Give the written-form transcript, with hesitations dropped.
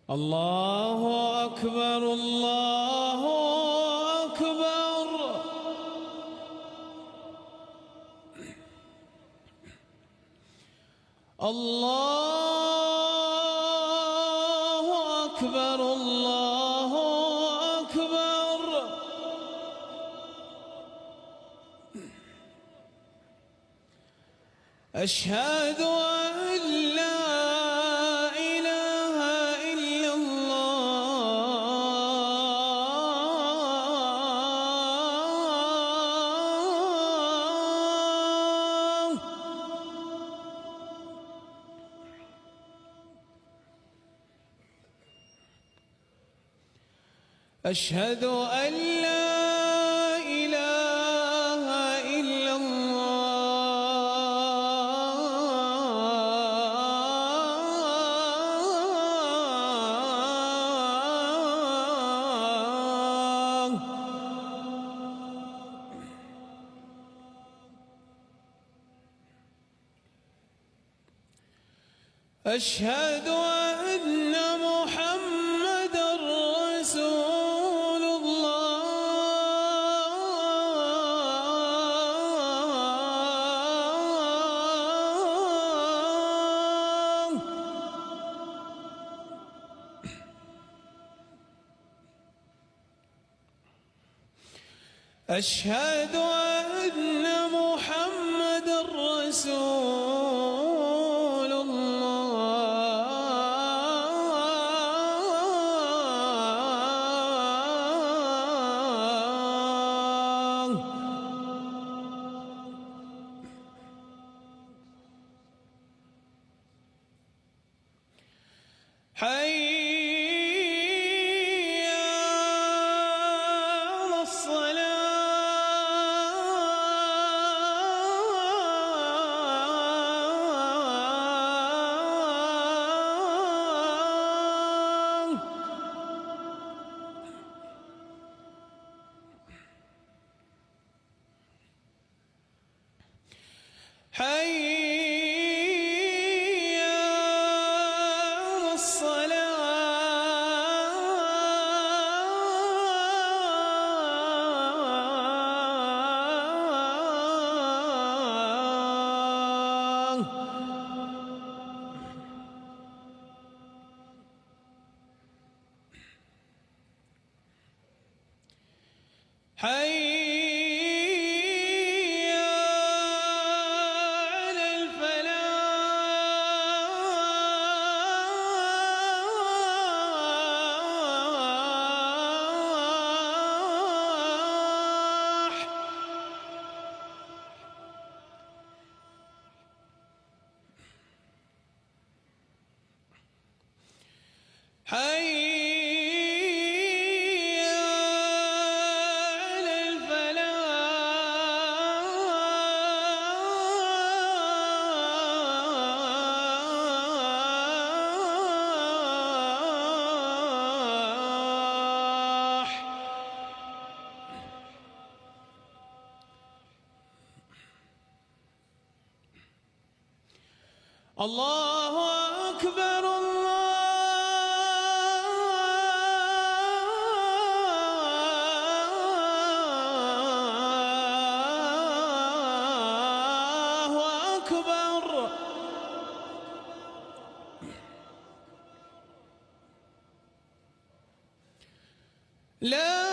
الله أكبر الله أكبر. الله أكبر الله أكبر. أشهد أن لا إله إلا الله. أشهد أن لا إله إلا الله. أشهد أن محمدًا رسول الله. أشهد أن محمدًا رسول الله. حي على الصلاة. حي على الصلاة. حي على الفلاح. حي على الفلاح. الله أكبر الله أكبر. لا